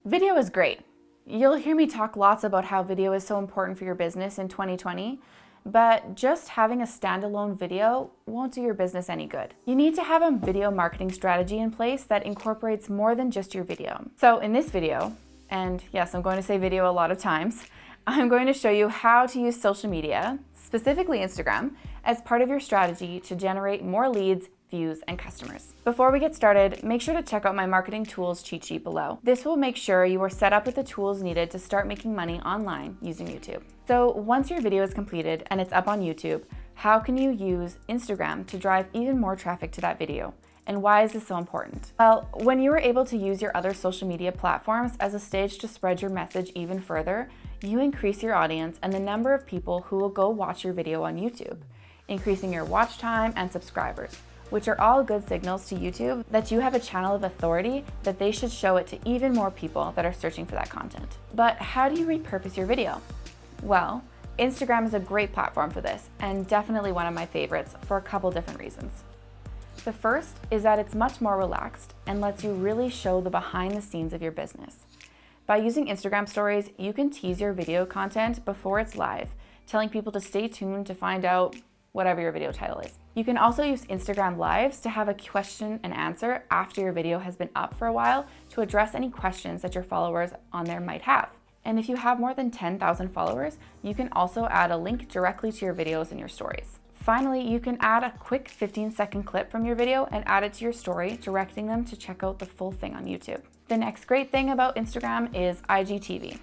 Video is great. You'll hear me talk lots about how video is so important for your business in 2020, but just having a standalone video won't do your business any good. You need to have a video marketing strategy in place that incorporates more than just your video. So in this video, and yes, I'm going to say video a lot of times, I'm going to show you how to use social media, specifically Instagram, as part of your strategy to generate more leads, views, and customers. Before we get started, make sure to check out my marketing tools cheat sheet below. This will make sure you are set up with the tools needed to start making money online using YouTube. So once your video is completed and it's up on YouTube, how can you use Instagram to drive even more traffic to that video? And why is this so important? Well, when you are able to use your other social media platforms as a stage to spread your message even further, you increase your audience and the number of people who will go watch your video on YouTube, increasing your watch time and subscribers, which are all good signals to YouTube that you have a channel of authority that they should show it to even more people that are searching for that content. But how do you repurpose your video? Well, Instagram is a great platform for this and definitely one of my favorites for a couple different reasons. The first is that it's much more relaxed and lets you really show the behind the scenes of your business. By using Instagram stories, you can tease your video content before it's live, telling people to stay tuned to find out whatever your video title is. You can also use Instagram Lives to have a question and answer after your video has been up for a while to address any questions that your followers on there might have. And if you have more than 10,000 followers, you can also add a link directly to your videos in your stories. Finally, you can add a quick 15-second clip from your video and add it to your story, directing them to check out the full thing on YouTube. The next great thing about Instagram is IGTV.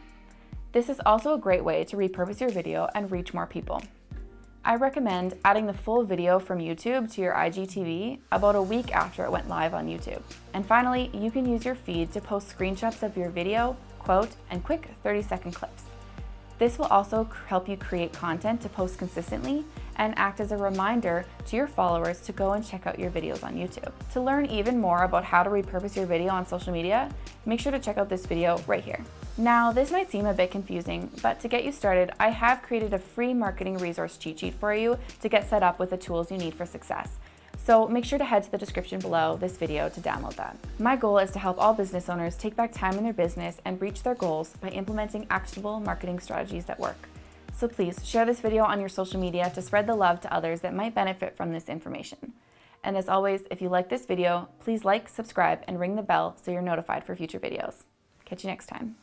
This is also a great way to repurpose your video and reach more people. I recommend adding the full video from YouTube to your IGTV about a week after it went live on YouTube. And finally, you can use your feed to post screenshots of your video, quote, and quick 30-second clips. This will also help you create content to post consistently and act as a reminder to your followers to go and check out your videos on YouTube. To learn even more about how to repurpose your video on social media, make sure to check out this video right here. Now, this might seem a bit confusing, but to get you started, I have created a free marketing resource cheat sheet for you to get set up with the tools you need for success. So make sure to head to the description below this video to download that. My goal is to help all business owners take back time in their business and reach their goals by implementing actionable marketing strategies that work. So please share this video on your social media to spread the love to others that might benefit from this information. And as always, if you like this video, please like, subscribe, and ring the bell so you're notified for future videos. Catch you next time.